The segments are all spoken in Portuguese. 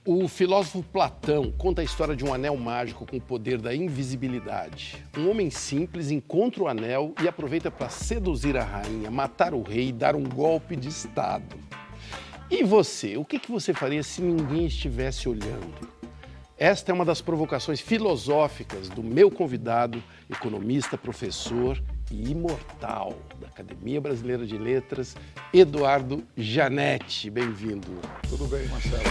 O filósofo Platão conta a história de um anel mágico com o poder da invisibilidade. Um homem simples encontra o anel e aproveita para seduzir a rainha, matar o rei e dar um golpe de estado. E você? O que você faria se ninguém estivesse olhando? Esta é uma das provocações filosóficas do meu convidado, economista, professor e imortal da Academia Brasileira de Letras, Eduardo Jannetti. Bem-vindo. Tudo bem, Marcelo?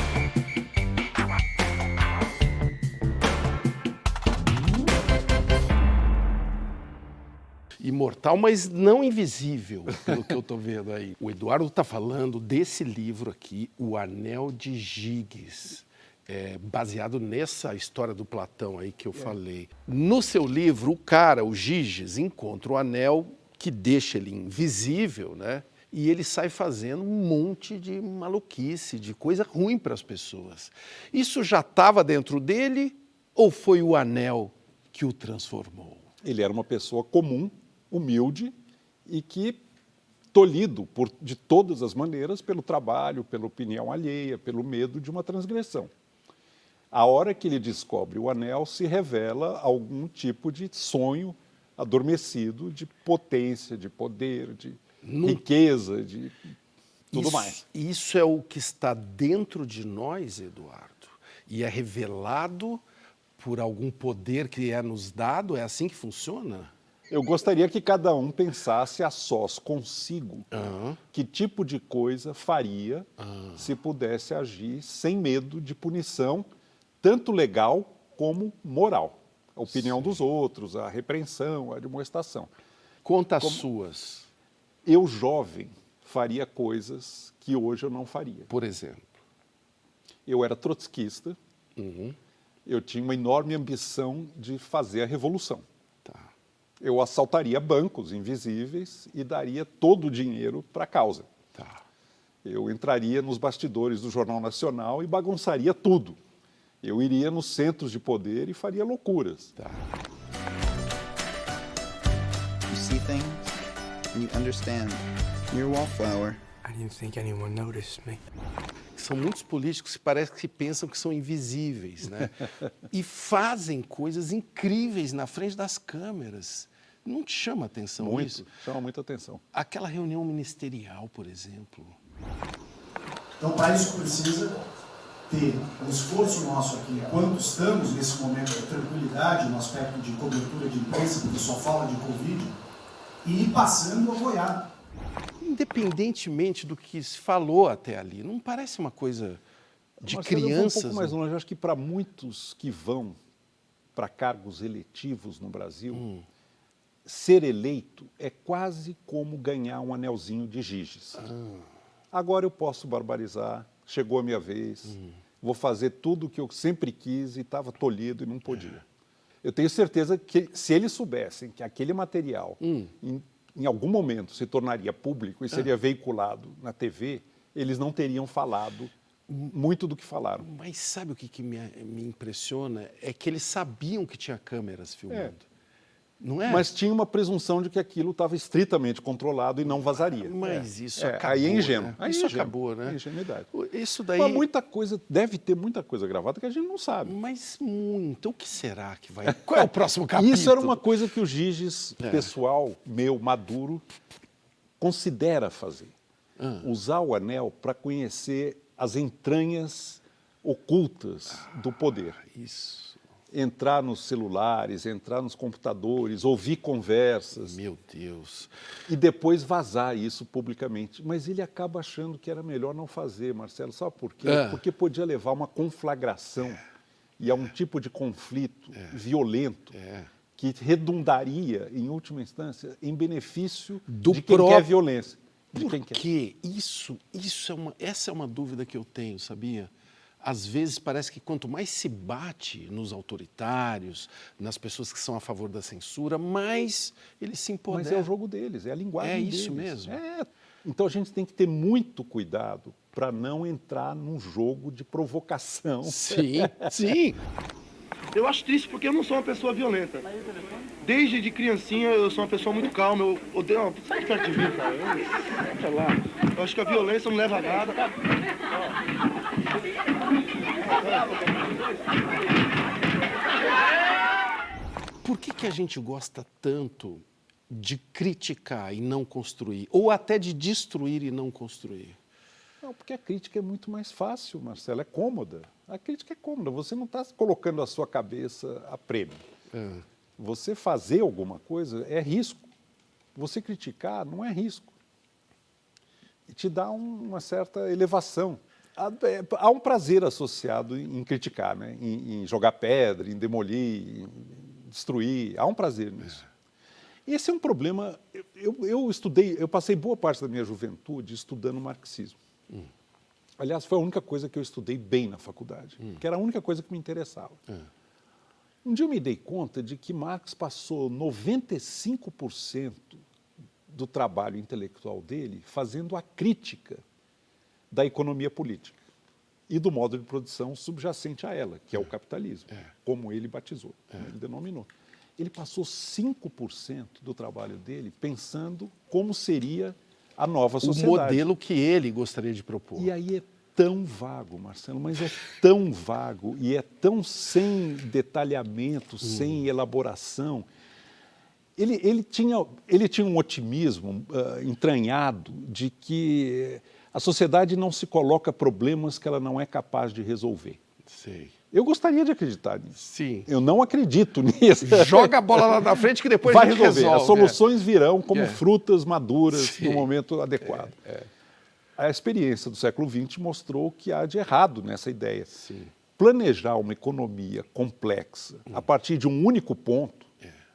Imortal, mas não invisível, pelo que eu estou vendo aí. O Eduardo está falando desse livro aqui, O Anel de Giges, baseado nessa história do Platão aí que eu falei. No seu livro, o Giges, encontra o anel que deixa ele invisível, né? E ele sai fazendo um monte de maluquice, de coisa ruim para as pessoas. Isso já estava dentro dele ou foi o anel que o transformou? Ele era uma pessoa comum, humilde e que, tolhido de todas as maneiras pelo trabalho, pela opinião alheia, pelo medo de uma transgressão. A hora que ele descobre o anel, se revela algum tipo de sonho adormecido, de potência, de poder, de riqueza, de tudo mais. Isso é o que está dentro de nós, Eduardo, e é revelado por algum poder que é nos dado? É assim que funciona? Eu gostaria que cada um pensasse a sós consigo que tipo de coisa faria se pudesse agir sem medo de punição, tanto legal como moral. A opinião dos outros, a repreensão, a admoestação. Conta as suas. Eu, jovem, faria coisas que hoje eu não faria. Por exemplo? Eu era trotskista. Eu tinha uma enorme ambição de fazer a revolução. Eu assaltaria bancos invisíveis e daria todo o dinheiro para a causa. Eu entraria nos bastidores do Jornal Nacional e bagunçaria tudo. Eu iria nos centros de poder e faria loucuras. You see things and you understand. You're a wallflower. I didn't think anyone noticed me. São muitos políticos que parece que pensam que são invisíveis, né? E fazem coisas incríveis na frente das câmeras. Não te chama atenção isso? Chama muita atenção. Aquela reunião ministerial, por exemplo. Então, para isso precisa ter um esforço nosso aqui, enquanto estamos nesse momento de tranquilidade, no aspecto de cobertura de imprensa, porque só fala de Covid, e ir passando a boiada. Independentemente do que se falou até ali, não parece uma coisa de Marcelo, crianças? Eu vou um pouco mais longe. Acho que para muitos que vão para cargos eletivos no Brasil, ser eleito é quase como ganhar um anelzinho de Giges. Agora eu posso barbarizar, chegou a minha vez, vou fazer tudo o que eu sempre quis e estava tolhido e não podia. Eu tenho certeza que se eles soubessem que aquele material em algum momento se tornaria público e seria veiculado na TV, eles não teriam falado muito do que falaram. Mas sabe o que me impressiona? É que eles sabiam que tinha câmeras filmando. Não é? Mas tinha uma presunção de que aquilo estava estritamente controlado e não vazaria. Mas isso acabou. Aí é ingênuo. Né? Aí isso ingênuo. acabou, né? É ingenuidade. Isso daí... Mas muita coisa, deve ter muita coisa gravada que a gente não sabe. Mas muito. O que será que vai... Qual é o próximo capítulo? Isso era uma coisa que o Giges, pessoal meu, maduro, considera fazer. Usar o anel para conhecer as entranhas ocultas do poder. Isso. Entrar nos celulares, entrar nos computadores, ouvir conversas. Meu Deus. E depois vazar isso publicamente. Mas ele acaba achando que era melhor não fazer, Marcelo. Sabe por quê? Porque podia levar a uma conflagração e a um tipo de conflito violento que redundaria, em última instância, em benefício de quem quer violência. Por quê? Essa é uma dúvida que eu tenho, sabia? Às vezes parece que quanto mais se bate nos autoritários, nas pessoas que são a favor da censura, mais eles se empoderam. Mas é o jogo deles, é a linguagem deles. É isso mesmo? Então a gente tem que ter muito cuidado para não entrar num jogo de provocação. Sim, sim. Eu acho triste porque eu não sou uma pessoa violenta. Desde de criancinha eu sou uma pessoa muito calma. Eu odeio... Não, sai de perto de mim, cara. Deixa lá. Eu acho que a violência não leva a nada. Por que a gente gosta tanto de criticar e não construir? Ou até de destruir e não construir? Não, porque a crítica é muito mais fácil, Marcelo, é cômoda. A crítica é cômoda, você não está colocando a sua cabeça a prêmio. Você fazer alguma coisa é risco. Você criticar não é risco. E te dá uma certa elevação. Há um prazer associado em criticar, né? Em jogar pedra, em demolir, em destruir. Há um prazer nisso. Esse é um problema. Eu passei boa parte da minha juventude estudando marxismo. Aliás, foi a única coisa que eu estudei bem na faculdade, que era a única coisa que me interessava. Um dia eu me dei conta de que Marx passou 95% do trabalho intelectual dele fazendo a crítica da economia política e do modo de produção subjacente a ela, que é o capitalismo, como ele batizou, como ele denominou. Ele passou 5% do trabalho dele pensando como seria a nova sociedade. O modelo que ele gostaria de propor. E aí é tão vago, Marcelo, mas é tão vago e é tão sem detalhamento, sem elaboração. Ele tinha um otimismo entranhado de que a sociedade não se coloca problemas que ela não é capaz de resolver. Sei. Eu gostaria de acreditar nisso. Sim. Eu não acredito nisso. Joga a bola lá na frente que depois vai a gente resolver. resolve. As soluções virão como frutas maduras Sim. no momento adequado. A experiência do século XX mostrou que há de errado nessa ideia. Sim. Planejar uma economia complexa a partir de um único ponto,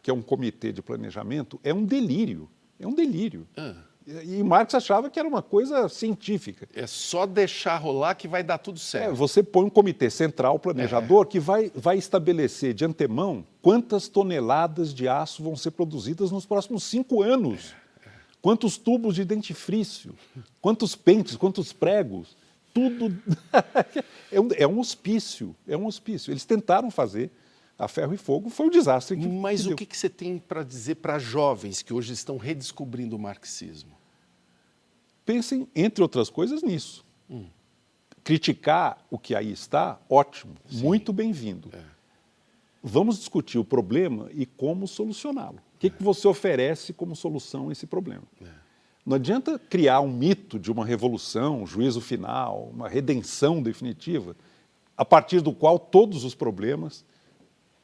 que é um comitê de planejamento, é um delírio. É um delírio. E Marx achava que era uma coisa científica. É só deixar rolar que vai dar tudo certo. Você põe um comitê central planejador que vai estabelecer de antemão quantas toneladas de aço vão ser produzidas nos próximos 5 anos. Quantos tubos de dentifrício, quantos pentes, quantos pregos, tudo. É um hospício, é um hospício. Eles tentaram fazer a ferro e fogo, foi um desastre. Mas o que você tem para dizer para jovens que hoje estão redescobrindo o marxismo? Pensem, entre outras coisas, nisso. Criticar o que aí está, ótimo, muito bem-vindo. Vamos discutir o problema e como solucioná-lo. O que você oferece como solução a esse problema? Não adianta criar um mito de uma revolução, um juízo final, uma redenção definitiva, a partir do qual todos os problemas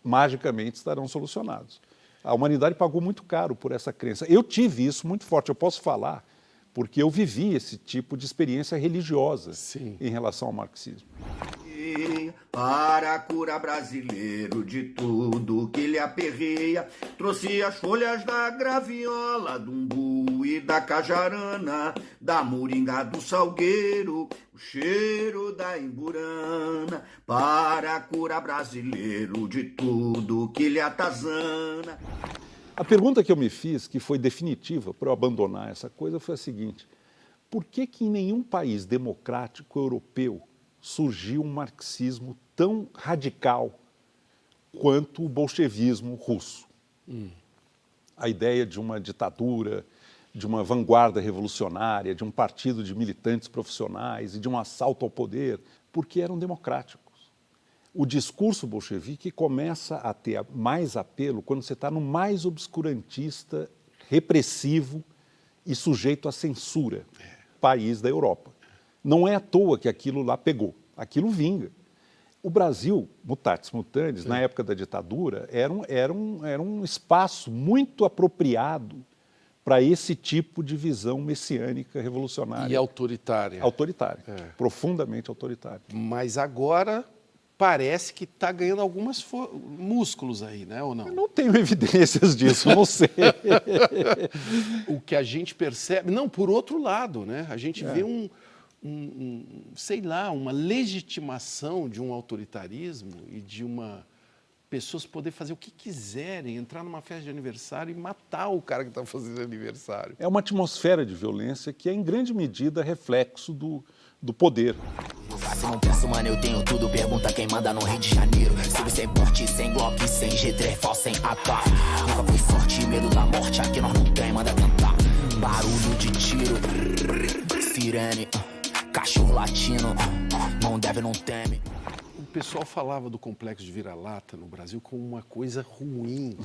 magicamente estarão solucionados. A humanidade pagou muito caro por essa crença. Eu tive isso muito forte, eu posso falar, porque eu vivi esse tipo de experiência religiosa em relação ao marxismo. Para curar brasileiro de tudo que lhe aperreia, trouxe as folhas da graviola, do umbu e da cajarana, da moringa do salgueiro, o cheiro da imburana. Para curar brasileiro de tudo que lhe atazana. A pergunta que eu me fiz, que foi definitiva para eu abandonar essa coisa, foi a seguinte: por que em nenhum país democrático europeu surgiu um marxismo tão radical quanto o bolchevismo russo? A ideia de uma ditadura, de uma vanguarda revolucionária, de um partido de militantes profissionais e de um assalto ao poder, porque eram democráticos. O discurso bolchevique começa a ter mais apelo quando você está no mais obscurantista, repressivo e sujeito à censura país da Europa. Não é à toa que aquilo lá pegou, aquilo vinga. O Brasil, mutatis mutandis, na época da ditadura, era um espaço muito apropriado para esse tipo de visão messiânica revolucionária. E autoritária. Autoritária, profundamente autoritária. Mas agora parece que está ganhando alguns músculos aí, né, ou não? Eu não tenho evidências disso, não sei. O que a gente percebe... Não, por outro lado, né? A gente vê sei lá, uma legitimação de um autoritarismo e de pessoas poder fazer o que quiserem, entrar numa festa de aniversário e matar o cara que está fazendo aniversário. É uma atmosfera de violência que é, em grande medida, reflexo do poder. Se não penso, mano, eu tenho tudo. Pergunta quem manda no Rio de Janeiro. Silvio sem porte, sem Glock, sem G3, falso, sem AK. Nunca fui forte, medo da morte. Aqui nós não tem, manda tentar. Barulho de tiro, sirene, cachorro latino. Não deve, não teme. O pessoal falava do complexo de vira-lata no Brasil como uma coisa ruim.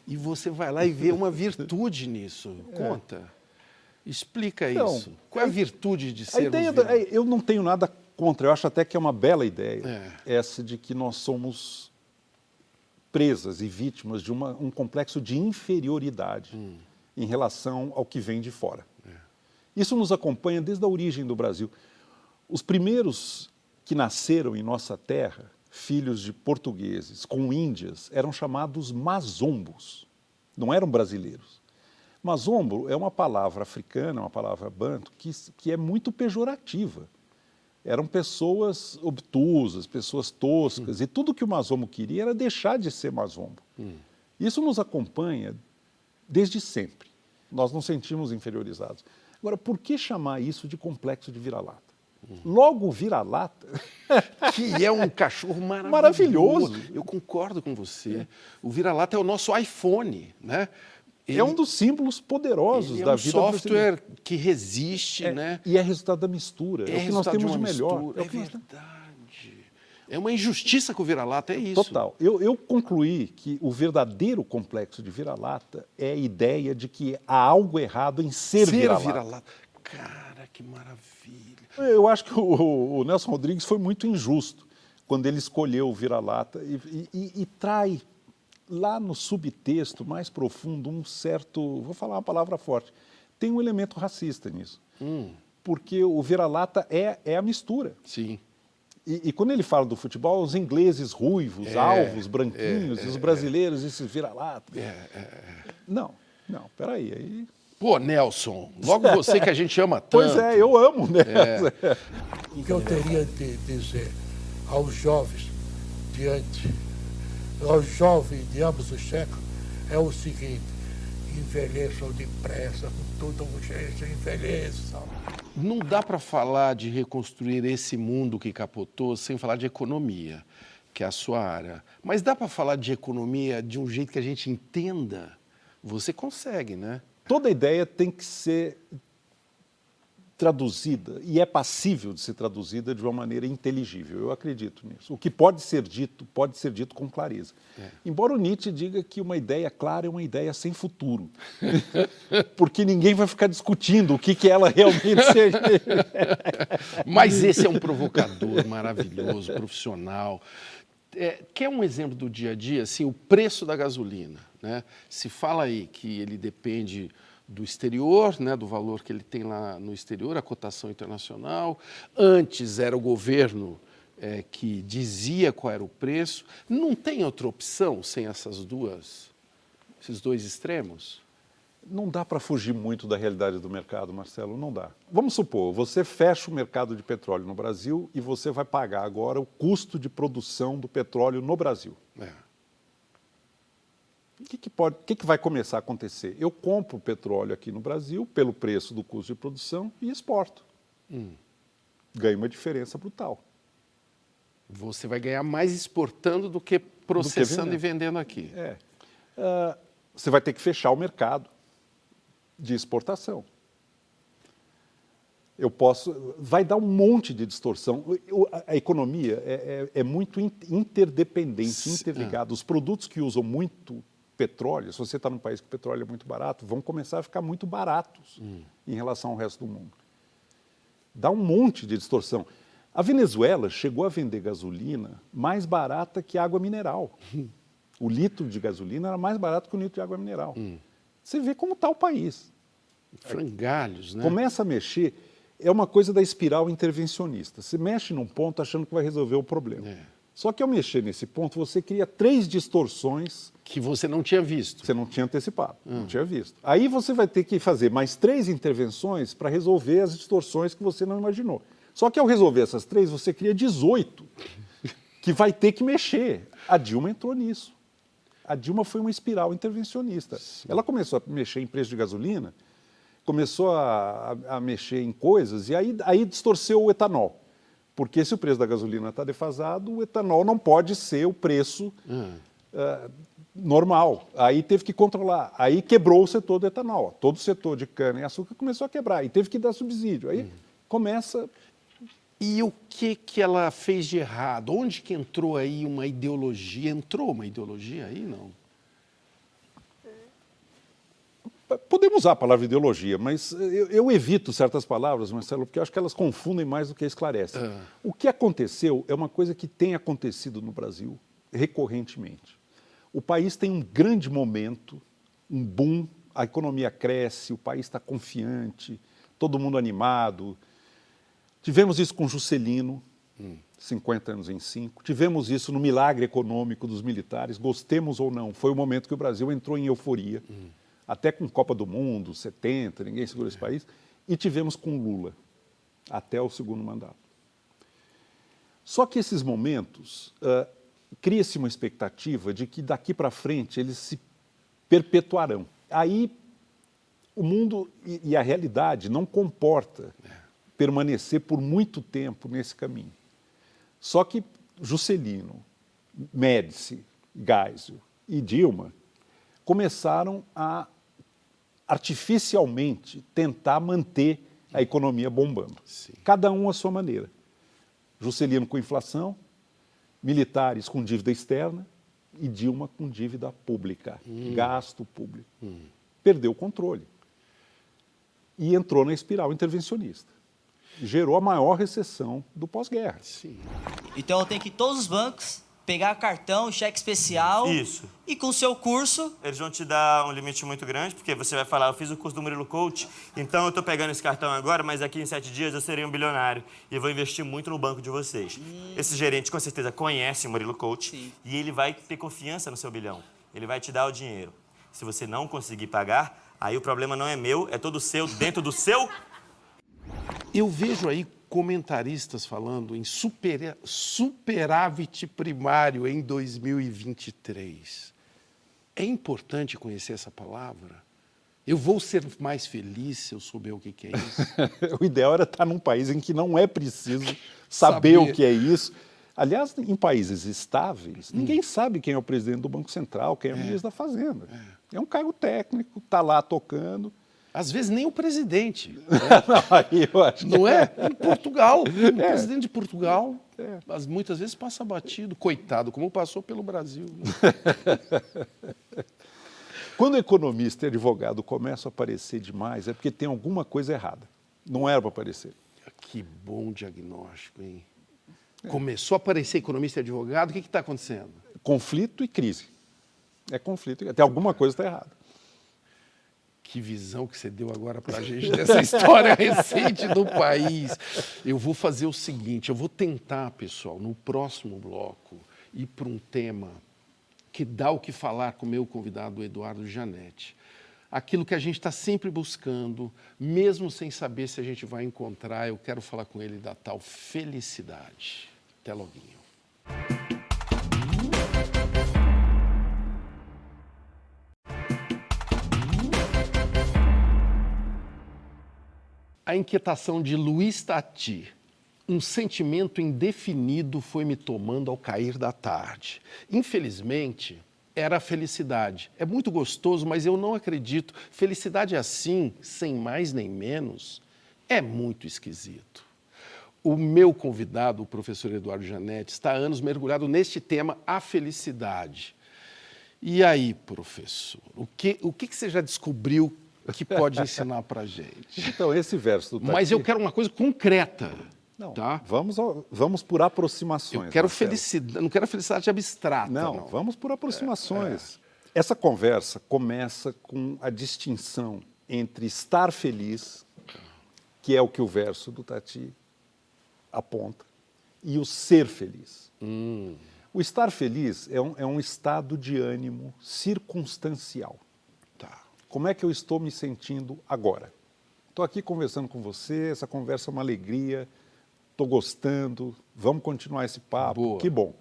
E você vai lá e vê uma virtude nisso. Conta. Explica Então, isso. Qual é a virtude de A ser ideia, eu não tenho nada contra, eu acho até que é uma bela ideia, essa de que nós somos presas e vítimas de um complexo de inferioridade em relação ao que vem de fora. Isso nos acompanha desde a origem do Brasil. Os primeiros que nasceram em nossa terra, filhos de portugueses com índias, eram chamados mazombos, não eram brasileiros. Mazombo é uma palavra africana, uma palavra banto, que é muito pejorativa. Eram pessoas obtusas, pessoas toscas, e tudo que o mazombo queria era deixar de ser mazombo. Isso nos acompanha desde sempre. Nós nos sentimos inferiorizados. Agora, por que chamar isso de complexo de vira-lata? Logo, o vira-lata... Que é um cachorro maravilhoso. Maravilhoso. Eu concordo com você. O vira-lata é o nosso iPhone, né? É um dos símbolos poderosos da vida brasileira. É um software que resiste, né? E é resultado da mistura. É o que nós temos de melhor. É verdade. É uma injustiça com o vira-lata, é isso. Total. Eu concluí que o verdadeiro complexo de vira-lata é a ideia de que há algo errado em ser vira-lata. Cara, que maravilha. Eu acho que o Nelson Rodrigues foi muito injusto quando ele escolheu o vira-lata e trai lá no subtexto mais profundo um certo, vou falar uma palavra forte, tem um elemento racista nisso. Porque o vira-lata é a mistura. Sim. E quando ele fala do futebol, os ingleses ruivos, alvos, branquinhos, e os brasileiros, esses vira-lata. Não, peraí. Aí... Pô, Nelson, logo você que a gente ama tanto. Pois é, eu amo, né? O que eu teria de dizer aos jovens aos jovens de ambos os séculos é o seguinte: envelheçam depressa, com toda urgência, envelheçam. Não dá para falar de reconstruir esse mundo que capotou sem falar de economia, que é a sua área. Mas dá para falar de economia de um jeito que a gente entenda? Você consegue, né? Toda ideia tem que ser traduzida, e é passível de ser traduzida de uma maneira inteligível. Eu acredito nisso. O que pode ser dito com clareza. Embora o Nietzsche diga que uma ideia clara é uma ideia sem futuro. Porque ninguém vai ficar discutindo o que ela realmente seja. Mas esse é um provocador maravilhoso, profissional. Quer um exemplo do dia a dia? Assim, o preço da gasolina, né? Se fala aí que ele depende do exterior, né, do valor que ele tem lá no exterior, a cotação internacional. Antes era o governo que dizia qual era o preço. Não tem outra opção sem esses dois extremos? Não dá para fugir muito da realidade do mercado, Marcelo, não dá. Vamos supor, você fecha o mercado de petróleo no Brasil e você vai pagar agora o custo de produção do petróleo no Brasil. O que vai começar a acontecer? Eu compro petróleo aqui no Brasil pelo preço do custo de produção e exporto. Ganho uma diferença brutal. Você vai ganhar mais exportando do que processando e vendendo aqui. Você vai ter que fechar o mercado de exportação. Vai dar um monte de distorção. A economia é muito interdependente, interligada. Os produtos que usam muito petróleo, se você está num país que o petróleo é muito barato, vão começar a ficar muito baratos em relação ao resto do mundo. Dá um monte de distorção. A Venezuela chegou a vender gasolina mais barata que água mineral. O litro de gasolina era mais barato que o litro de água mineral. Você vê como está o país. Frangalhos, né? Começa a mexer, é uma coisa da espiral intervencionista. Você mexe num ponto achando que vai resolver o problema. Só que ao mexer nesse ponto, você cria 3 distorções... Que você não tinha visto. Você não tinha antecipado, não tinha visto. Aí você vai ter que fazer mais 3 intervenções para resolver as distorções que você não imaginou. Só que ao resolver essas 3, você cria 18 que vai ter que mexer. A Dilma entrou nisso. A Dilma foi uma espiral intervencionista. Ela começou a mexer em preço de gasolina, começou a mexer em coisas e aí distorceu o etanol. Porque se o preço da gasolina está defasado, o etanol não pode ser o preço normal. Aí teve que controlar. Aí quebrou o setor do etanol. Todo o setor de cana e açúcar começou a quebrar. E teve que dar subsídio. Aí começa... E o que ela fez de errado? Onde que entrou aí uma ideologia? Entrou uma ideologia aí, não? Podemos usar a palavra ideologia, mas eu evito certas palavras, Marcelo, porque eu acho que elas confundem mais do que esclarecem. O que aconteceu é uma coisa que tem acontecido no Brasil recorrentemente. O país tem um grande momento, um boom, a economia cresce, o país está confiante, todo mundo animado. Tivemos isso com Juscelino, 50 anos em 5. Tivemos isso no milagre econômico dos militares, gostemos ou não. Foi o momento que o Brasil entrou em euforia. Até com Copa do Mundo, 70, ninguém segura esse país. E tivemos com Lula, até o segundo mandato. Só que esses momentos, cria-se uma expectativa de que daqui para frente eles se perpetuarão. Aí o mundo e a realidade não comporta permanecer por muito tempo nesse caminho. Só que Juscelino, Médici, Geisel e Dilma começaram a artificialmente tentar manter a economia bombando. Sim. Cada um à sua maneira. Juscelino com inflação, militares com dívida externa e Dilma com dívida pública, gasto público. Perdeu o controle. E entrou na espiral intervencionista. Gerou a maior recessão do pós-guerra. Então eu tenho que ir em todos os bancos, pegar cartão, cheque especial. Isso. E com o seu curso... Eles vão te dar um limite muito grande, porque você vai falar, eu fiz o curso do Murilo Coach, então eu estou pegando esse cartão agora, mas aqui em 7 dias eu serei um bilionário e vou investir muito no banco de vocês. Esse gerente com certeza conhece o Murilo Coach e ele vai ter confiança no seu bilhão. Ele vai te dar o dinheiro. Se você não conseguir pagar, aí o problema não é meu, é todo seu, dentro do seu... Eu vejo aí comentaristas falando em superávit primário em 2023. É importante conhecer essa palavra? Eu vou ser mais feliz se eu souber o que é isso? O ideal era estar num país em que não é preciso saber o que é isso. Aliás, em países estáveis, ninguém sabe quem é o presidente do Banco Central, quem é o ministro da Fazenda. É um cargo técnico, está lá tocando. Às vezes nem o presidente. Não, aí eu acho que não é? Em Portugal, o presidente de Portugal, muitas vezes passa batido, coitado, como passou pelo Brasil. Quando economista e advogado começam a aparecer demais, é porque tem alguma coisa errada. Não era para aparecer. Que bom diagnóstico, hein? Começou a aparecer economista e advogado, o que está acontecendo? Conflito e crise. É conflito, tem alguma coisa que está errada. Que visão que você deu agora para a gente dessa história recente do país. Eu vou fazer o seguinte, eu vou tentar, pessoal, no próximo bloco, ir para um tema que dá o que falar com o meu convidado, Eduardo Jannetti. Aquilo que a gente está sempre buscando, mesmo sem saber se a gente vai encontrar, eu quero falar com ele da tal felicidade. Até loguinho. A inquietação de Luiz Tati. Um sentimento indefinido foi me tomando ao cair da tarde. Infelizmente, era a felicidade. É muito gostoso, mas eu não acredito. Felicidade assim, sem mais nem menos, é muito esquisito. O meu convidado, o professor Eduardo Jannetti, está há anos mergulhado neste tema, a felicidade. E aí, professor, o que você já descobriu que pode ensinar para a gente? Então, esse verso do Tati... Mas eu quero uma coisa concreta. Não, tá? vamos por aproximações. Eu quero felicidade, não quero felicidade abstrata. Não, vamos por aproximações. Essa conversa começa com a distinção entre estar feliz, que é o que o verso do Tati aponta, e o ser feliz. O estar feliz é um estado de ânimo circunstancial. Como é que eu estou me sentindo agora? Estou aqui conversando com você, essa conversa é uma alegria, estou gostando, vamos continuar esse papo, Boa. Que bom.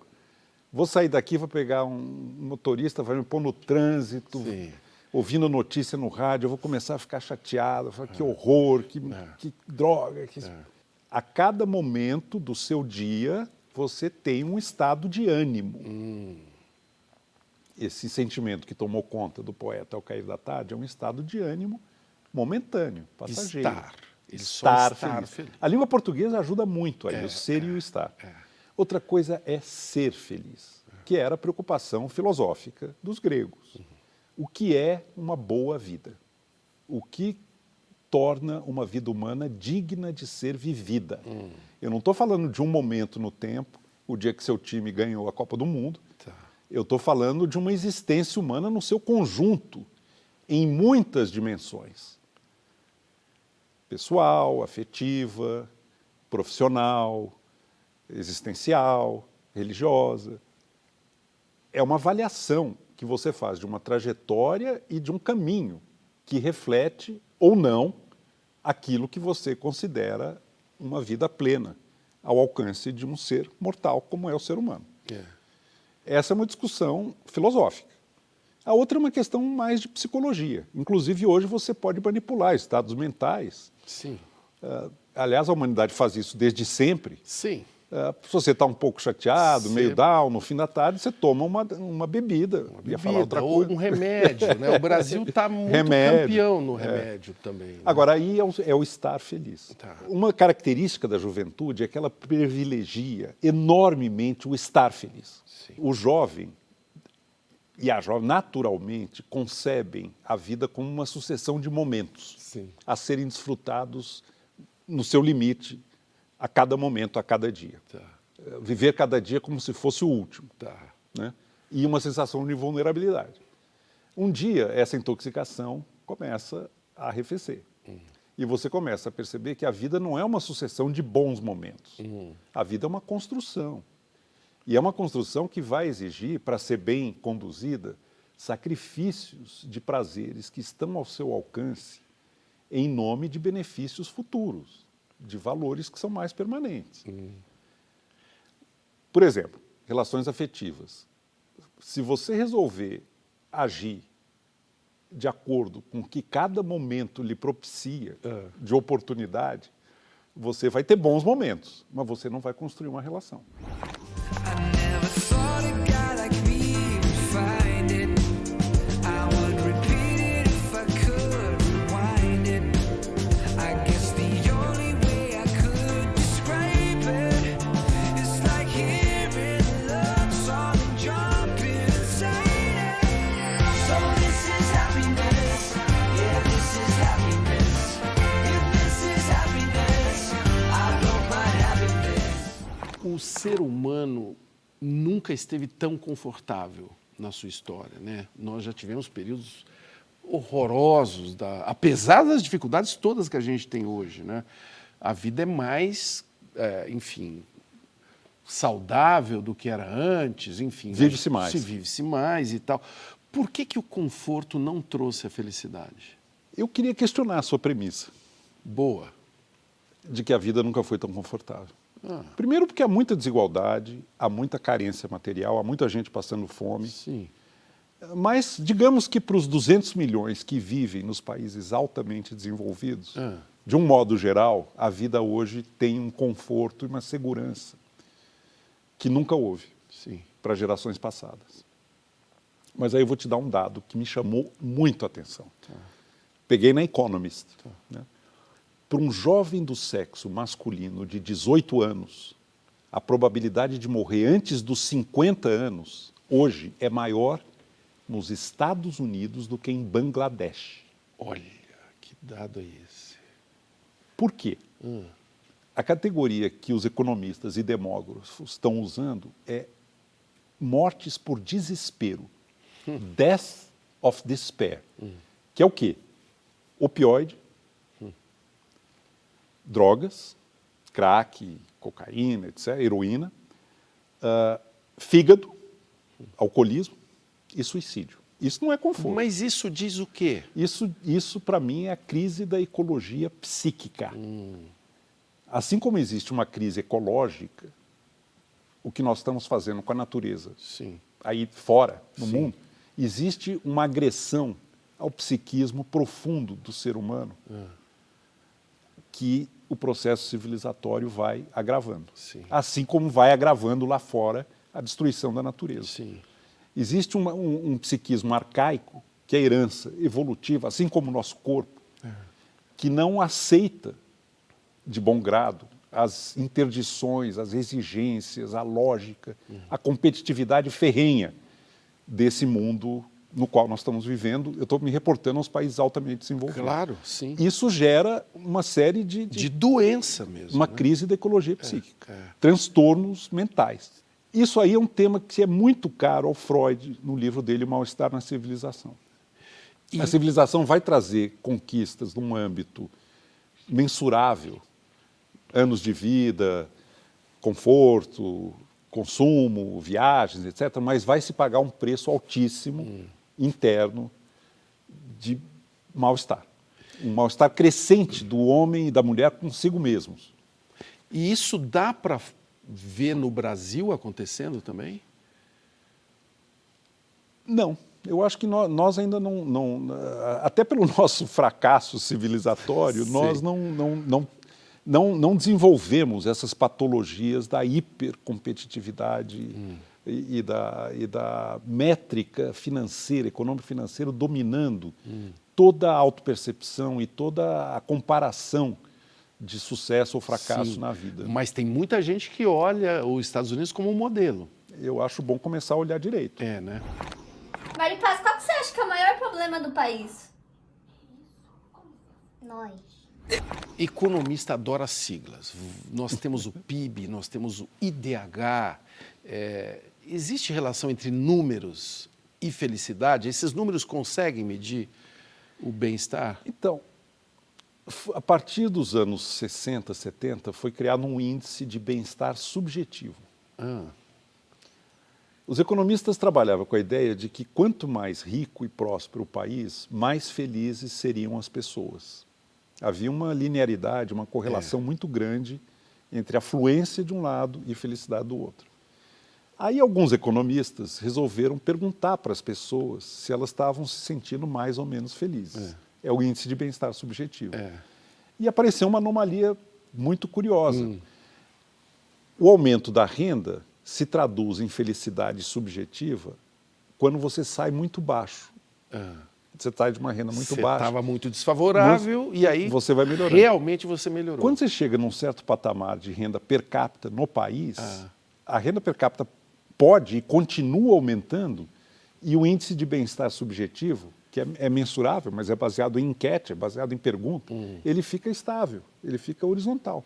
Vou sair daqui, vou pegar um motorista, vai me pôr no trânsito, ouvindo notícia no rádio, eu vou começar a ficar chateado, falar, que horror, que droga. A cada momento do seu dia, você tem um estado de ânimo. Esse sentimento que tomou conta do poeta ao cair da tarde é um estado de ânimo momentâneo, passageiro. Ele só estar estar feliz. feliz. A língua portuguesa ajuda muito aí, o ser e o estar. Outra coisa é ser feliz, que era a preocupação filosófica dos gregos. O que é uma boa vida? O que torna uma vida humana digna de ser vivida? Eu não estou falando de um momento no tempo, o dia que seu time ganhou a Copa do Mundo. Eu estou falando de uma existência humana no seu conjunto, em muitas dimensões. Pessoal, afetiva, profissional, existencial, religiosa. É uma avaliação que você faz de uma trajetória e de um caminho que reflete ou não aquilo que você considera uma vida plena, ao alcance de um ser mortal como é o ser humano. Essa é uma discussão filosófica. A outra é uma questão mais de psicologia. Inclusive, hoje você pode manipular estados mentais. Sim. Aliás, a humanidade faz isso desde sempre. Sim. Se você está um pouco chateado, Sim. meio down, no fim da tarde, você toma uma bebida. Ia falar outra ou coisa. um remédio, né? O Brasil está muito campeão no remédio também. Né? Agora, aí é o estar feliz. Uma característica da juventude é que ela privilegia enormemente o estar feliz. Sim. O jovem e a jovem, naturalmente, concebem a vida como uma sucessão de momentos a serem desfrutados no seu limite, a cada momento, a cada dia. Viver cada dia como se fosse o último. Né? E uma sensação de vulnerabilidade. Um dia, essa intoxicação começa a arrefecer. E você começa a perceber que a vida não é uma sucessão de bons momentos. A vida é uma construção. E é uma construção que vai exigir, para ser bem conduzida, sacrifícios de prazeres que estão ao seu alcance em nome de benefícios futuros, de valores que são mais permanentes. Por exemplo, relações afetivas. Se você resolver agir de acordo com o que cada momento lhe propicia de oportunidade, você vai ter bons momentos, mas você não vai construir uma relação. O ser humano nunca esteve tão confortável na sua história, né? Nós já tivemos períodos horrorosos, apesar das dificuldades todas que a gente tem hoje, né? A vida é mais, enfim, saudável do que era antes, enfim. Vive-se mais. Vive-se mais e tal. Por que o conforto não trouxe a felicidade? Eu queria questionar a sua premissa. Boa. De que a vida nunca foi tão confortável. Primeiro porque há muita desigualdade, há muita carência material, há muita gente passando fome. Sim. Mas digamos que para os 200 milhões que vivem nos países altamente desenvolvidos, de um modo geral, a vida hoje tem um conforto e uma segurança que nunca houve para gerações passadas. Mas aí eu vou te dar um dado que me chamou muito a atenção. Peguei na Economist. Né? Para um jovem do sexo masculino de 18 anos, a probabilidade de morrer antes dos 50 anos, hoje, é maior nos Estados Unidos do que em Bangladesh. Olha, que dado é esse? Por quê? A categoria que os economistas e demógrafos estão usando é mortes por desespero. Death of despair. Que é o quê? Opioide, drogas, crack, cocaína, etc., heroína, fígado, alcoolismo e suicídio. Isso não é conforto. Mas isso diz o quê? Isso para mim, é a crise da ecologia psíquica. Assim como existe uma crise ecológica, o que nós estamos fazendo com a natureza, aí fora, no mundo, existe uma agressão ao psiquismo profundo do ser humano, que o processo civilizatório vai agravando. Assim como vai agravando lá fora a destruição da natureza. Existe um psiquismo arcaico, que é a herança evolutiva, assim como o nosso corpo, que não aceita de bom grado as interdições, as exigências, a lógica, a competitividade ferrenha desse mundo no qual nós estamos vivendo. Eu estou me reportando aos países altamente desenvolvidos. Claro, sim. Isso gera uma série de doença mesmo. Uma crise da ecologia psíquica, transtornos mentais. Isso aí é um tema que é muito caro ao Freud no livro dele, O Mal-Estar na Civilização. A civilização vai trazer conquistas num âmbito mensurável, anos de vida, conforto, consumo, viagens, etc., mas vai se pagar um preço altíssimo interno de mal-estar. Um mal-estar crescente do homem e da mulher consigo mesmos. E isso dá para ver no Brasil acontecendo também? Não. Eu acho que nós ainda não até pelo nosso fracasso civilizatório, nós não desenvolvemos essas patologias da hipercompetitividade e da métrica financeira, econômico-financeira, dominando toda a autopercepção e toda a comparação de sucesso ou fracasso na vida. Mas tem muita gente que olha os Estados Unidos como um modelo. Eu acho bom começar a olhar direito. É, né? Maripaz, qual que você acha que é o maior problema do país? Nós. Economista adora siglas. Nós temos o PIB, nós temos o IDH. Existe relação entre números e felicidade? Esses números conseguem medir o bem-estar? Então, a partir dos anos 60, 70, foi criado um índice de bem-estar subjetivo. Os economistas trabalhavam com a ideia de que quanto mais rico e próspero o país, mais felizes seriam as pessoas. Havia uma linearidade, uma correlação muito grande entre a afluência de um lado e a felicidade do outro. Aí alguns economistas resolveram perguntar para as pessoas se elas estavam se sentindo mais ou menos felizes. É o índice de bem-estar subjetivo. E apareceu uma anomalia muito curiosa. O aumento da renda se traduz em felicidade subjetiva quando você sai muito baixo. Você sai de uma renda muito baixa. Você estava muito desfavorável e aí você vai melhorando. Realmente você melhorou. Quando você chega num certo patamar de renda per capita no país, a renda per capita pode e continua aumentando e o índice de bem-estar subjetivo, que é mensurável, mas é baseado em enquete, é baseado em pergunta, ele fica estável, ele fica horizontal.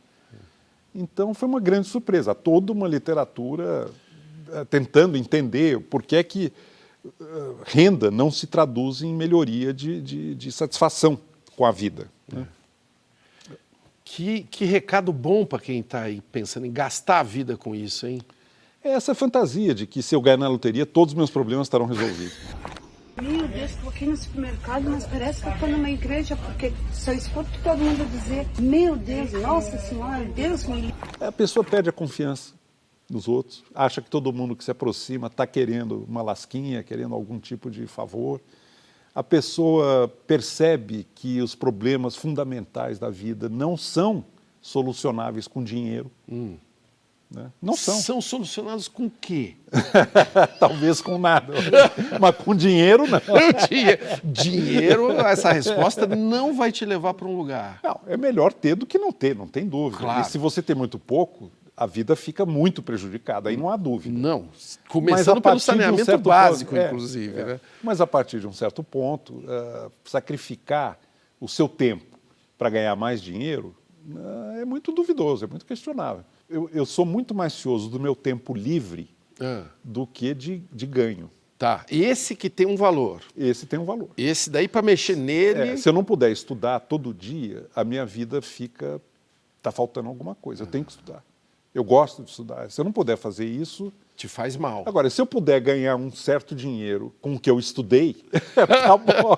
Então, foi uma grande surpresa. Há toda uma literatura tentando entender por que é que renda não se traduz em melhoria de satisfação com a vida. Né? Que recado bom para quem está aí pensando em gastar a vida com isso, hein? É essa fantasia de que se eu ganhar na loteria, todos os meus problemas estarão resolvidos. Meu Deus, estou aqui no supermercado, mas parece que estou numa igreja, porque só escuto todo mundo dizer, meu Deus, Nossa Senhora, Deus me livre. A pessoa perde a confiança nos outros, acha que todo mundo que se aproxima está querendo uma lasquinha, querendo algum tipo de favor. A pessoa percebe que os problemas fundamentais da vida não são solucionáveis com dinheiro. Né? Não são. São solucionados com o quê? Talvez com nada. Mas com dinheiro, não. Dinheiro, essa resposta não vai te levar para um lugar. Não, é melhor ter do que não ter, não tem dúvida. Claro. E se você tem muito pouco, a vida fica muito prejudicada, aí não há dúvida. Não, começando pelo saneamento básico, inclusive. Né? Mas a partir de um certo ponto, sacrificar o seu tempo para ganhar mais dinheiro é muito duvidoso, é muito questionável. Eu sou muito mais cioso do meu tempo livre do que de ganho. Tá, esse que tem um valor. Esse tem um valor. Esse daí, para mexer nele... se eu não puder estudar todo dia, a minha vida fica... Está faltando alguma coisa, eu tenho que estudar. Eu gosto de estudar. Se eu não puder fazer isso... Te faz mal. Agora, se eu puder ganhar um certo dinheiro com o que eu estudei, tá bom.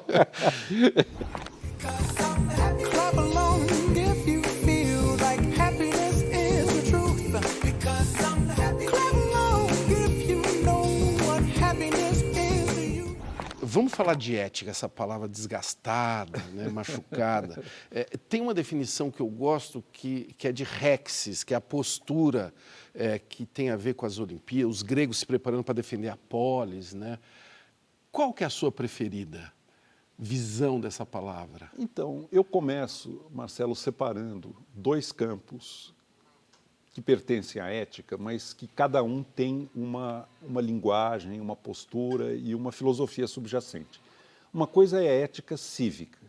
Vamos falar de ética, essa palavra desgastada, né, machucada. Tem uma definição que eu gosto que é de Rexis, que é a postura que tem a ver com as Olimpíadas, os gregos se preparando para defender a polis. Né? Qual que é a sua preferida? visão dessa palavra? Então, eu começo, Marcelo, separando dois campos que pertencem à ética, mas que cada um tem uma linguagem, uma postura e uma filosofia subjacente. Uma coisa é a ética cívica,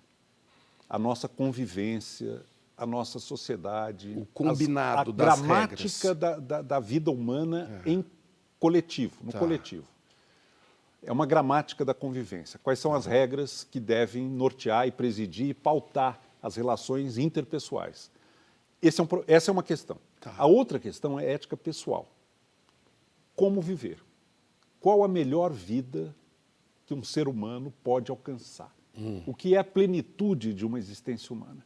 a nossa convivência, a nossa sociedade, o combinado a das gramática da vida humana em coletivo, no coletivo. É uma gramática da convivência. Quais são as regras que devem nortear e presidir e pautar as relações interpessoais? Essa é uma questão. A outra questão é ética pessoal. Como viver? Qual a melhor vida que um ser humano pode alcançar? O que é a plenitude de uma existência humana?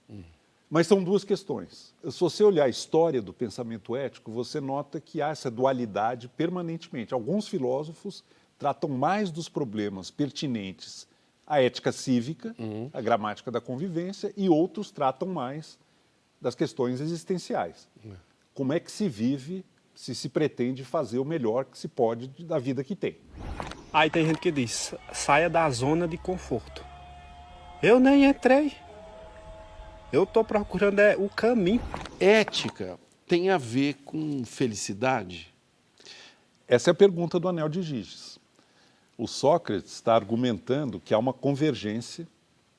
Mas são duas questões. Se você olhar a história do pensamento ético, você nota que há essa dualidade permanentemente. Alguns filósofos tratam mais dos problemas pertinentes à ética cívica, à gramática da convivência, e outros tratam mais das questões existenciais. Como é que se vive, se pretende fazer o melhor que se pode da vida que tem. Aí tem gente que diz, saia da zona de conforto. Eu nem entrei. Eu estou procurando o caminho. Ética tem a ver com felicidade? Essa é a pergunta do Anel de Giges. O Sócrates está argumentando que há uma convergência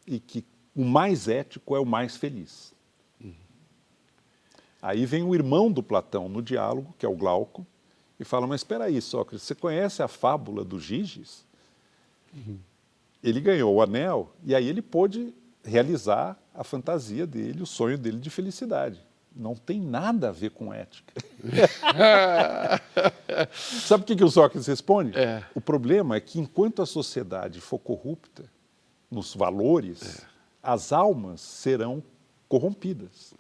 e que o mais ético é o mais feliz. Aí vem o irmão do Platão no diálogo, que é o Glauco, e fala, mas espera aí, Sócrates, você conhece a fábula do Giges? Ele ganhou o anel e aí ele pôde realizar a fantasia dele, o sonho dele de felicidade. Não tem nada a ver com ética. Sabe o que o Sócrates responde? O problema é que enquanto a sociedade for corrupta nos valores, as almas serão corrompidas.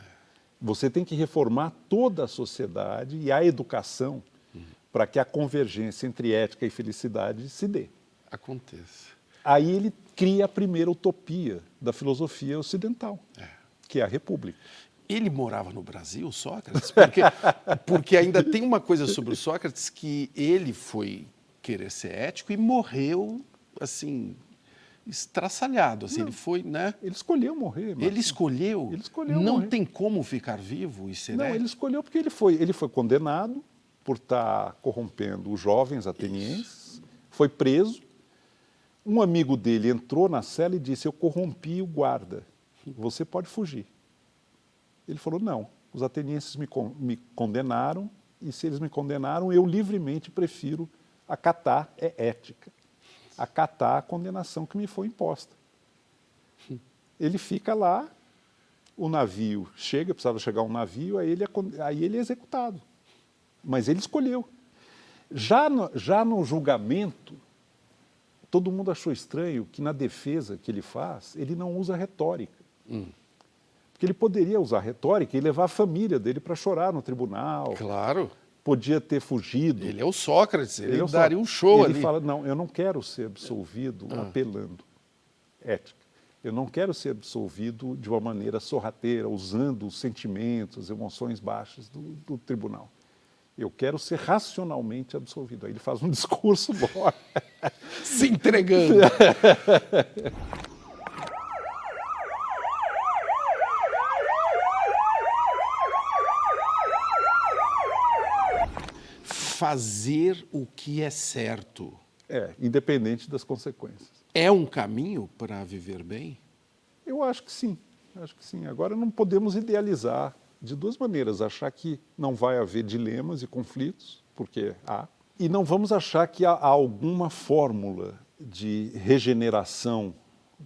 Você tem que reformar toda a sociedade e a educação para que a convergência entre ética e felicidade se dê. Aconteça. Aí ele cria a primeira utopia da filosofia ocidental, que é a República. Ele morava no Brasil, Sócrates? Porque ainda tem uma coisa sobre o Sócrates, que ele foi querer ser ético e morreu, assim, estraçalhado. Assim, ele foi, né? Ele escolheu morrer. Marcos. Ele escolheu? Ele escolheu Não morrer. tem como ficar vivo e ser Não, ético? ele escolheu porque ele foi condenado por estar corrompendo os jovens atenienses, foi preso. Um amigo dele entrou na cela e disse, eu corrompi o guarda, você pode fugir. Ele falou, não, os atenienses me condenaram e se eles me condenaram, eu livremente prefiro acatar, ética, acatar a condenação que me foi imposta. Ele fica lá, o navio chega, precisava chegar um navio, aí ele é executado. Mas ele escolheu. Já no julgamento, todo mundo achou estranho que na defesa que ele faz, ele não usa retórica. Porque ele poderia usar retórica e levar a família dele para chorar no tribunal. Claro. Podia ter fugido. Ele é o Sócrates, ele daria um show ali. Ele fala, não, eu não quero ser absolvido apelando. Ética. Eu não quero ser absolvido de uma maneira sorrateira, usando os sentimentos, as emoções baixas do tribunal. Eu quero ser racionalmente absolvido. Aí ele faz um discurso bom. Se entregando. Fazer o que é certo. Independente das consequências. É um caminho para viver bem? Eu acho que sim. Agora não podemos idealizar de duas maneiras. Achar que não vai haver dilemas e conflitos, porque há. E não vamos achar que há alguma fórmula de regeneração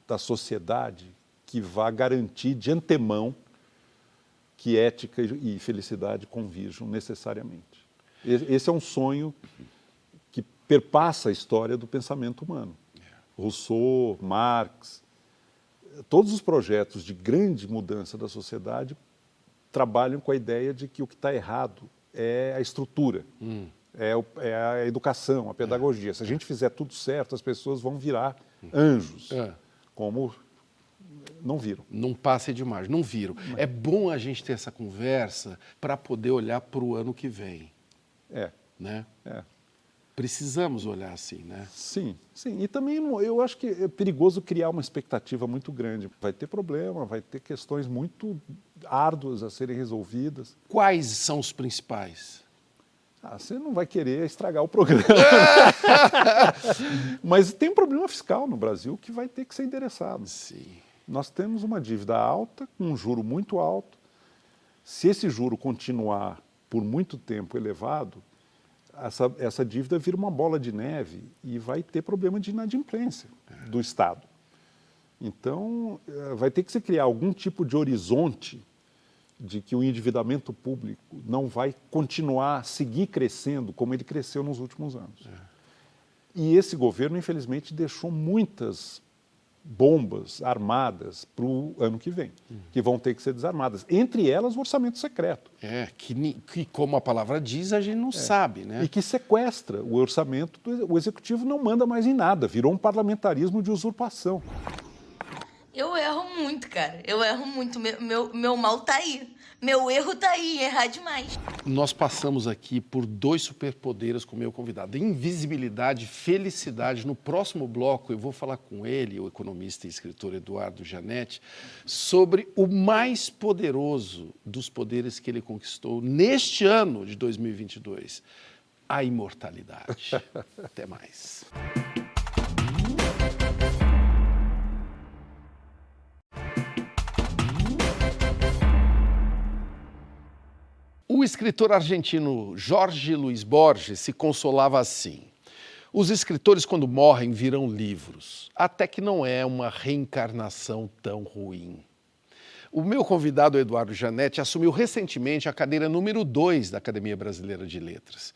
da sociedade que vá garantir de antemão que ética e felicidade convirjam necessariamente. Esse é um sonho que perpassa a história do pensamento humano. Rousseau, Marx, todos os projetos de grande mudança da sociedade trabalham com a ideia de que o que está errado é a estrutura, é a educação, a pedagogia. Se a gente fizer tudo certo, as pessoas vão virar anjos, como não viram. Não passe de margem, não viram. É bom a gente ter essa conversa para poder olhar para o ano que vem. Né? Precisamos olhar assim, né? Sim, sim. E também eu acho que é perigoso criar uma expectativa muito grande. Vai ter problema, vai ter questões muito árduas a serem resolvidas. Quais são os principais? Você não vai querer estragar o programa. Mas tem um problema fiscal no Brasil que vai ter que ser endereçado. Sim. Nós temos uma dívida alta, com um juro muito alto. Se esse juro continuar por muito tempo elevado, essa dívida vira uma bola de neve e vai ter problema de inadimplência do Estado. Então, vai ter que se criar algum tipo de horizonte de que o endividamento público não vai continuar, seguir crescendo como ele cresceu nos últimos anos. E esse governo, infelizmente, deixou muitas bombas armadas para o ano que vem, que vão ter que ser desarmadas. Entre elas, o orçamento secreto. Que como a palavra diz, a gente não sabe, né? E que sequestra o orçamento, o executivo não manda mais em nada, virou um parlamentarismo de usurpação. Eu erro muito, cara. Eu erro muito. Meu mal tá aí. Meu erro tá aí, errar demais. Nós passamos aqui por 2 superpoderes com o meu convidado. Invisibilidade, felicidade. No próximo bloco eu vou falar com ele, o economista e escritor Eduardo Jannetti, sobre o mais poderoso dos poderes que ele conquistou neste ano de 2022, a imortalidade. Até mais. O escritor argentino Jorge Luis Borges se consolava assim: os escritores, quando morrem, viram livros, até que não é uma reencarnação tão ruim. O meu convidado, Eduardo Jannetti, assumiu recentemente a cadeira número 2 da Academia Brasileira de Letras.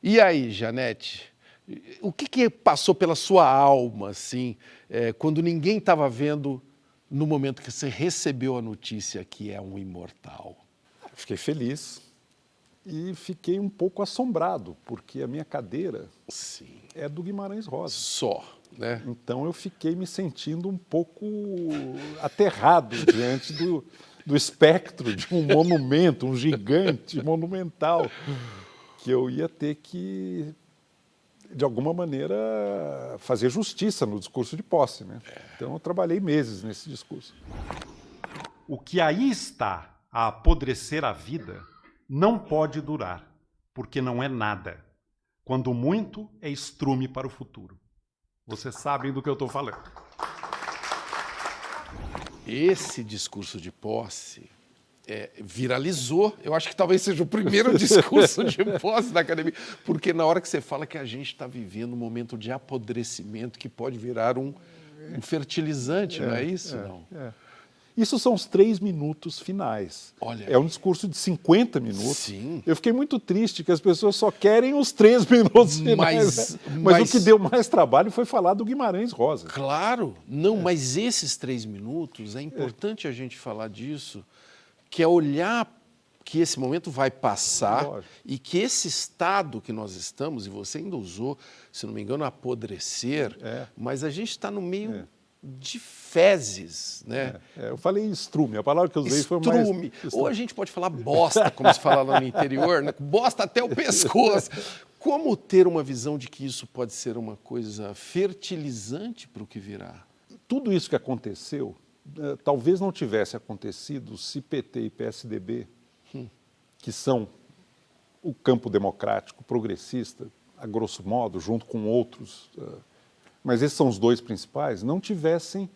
E aí, Jannetti, o que passou pela sua alma, assim, quando ninguém estava vendo, no momento que você recebeu a notícia que é um imortal? Fiquei feliz e fiquei um pouco assombrado, porque a minha cadeira é do Guimarães Rosa. Só, né? Então eu fiquei me sentindo um pouco aterrado diante do espectro de um monumento, um gigante monumental, que eu ia ter que, de alguma maneira, fazer justiça no discurso de posse, né? Então eu trabalhei meses nesse discurso. O que aí está a apodrecer a vida não pode durar, porque não é nada. Quando muito, é estrume para o futuro. Vocês sabem do que eu estou falando. Esse discurso de posse viralizou. Eu acho que talvez seja o primeiro discurso de posse da academia, porque na hora que você fala que a gente está vivendo um momento de apodrecimento que pode virar um fertilizante, não é isso? Não. Isso são os 3 minutos finais. Olha, é um discurso de 50 minutos. Sim. Eu fiquei muito triste que as pessoas só querem os 3 minutos finais. Mas o que deu mais trabalho foi falar do Guimarães Rosa. Claro. Não, mas esses 3 minutos, é importante a gente falar disso, que é olhar que esse momento vai passar e que esse estado que nós estamos, e você ainda usou, se não me engano, apodrecer, mas a gente está no meio de fezes, né? Eu falei estrume, a palavra que eu usei foi mais... Estrume. Ou a gente pode falar bosta, como se fala lá no interior, né? Bosta até o pescoço. Como ter uma visão de que isso pode ser uma coisa fertilizante para o que virá? Tudo isso que aconteceu, talvez não tivesse acontecido se PT e PSDB, que são o campo democrático progressista, a grosso modo, junto com outros... mas esses são os 2 principais, não tivessem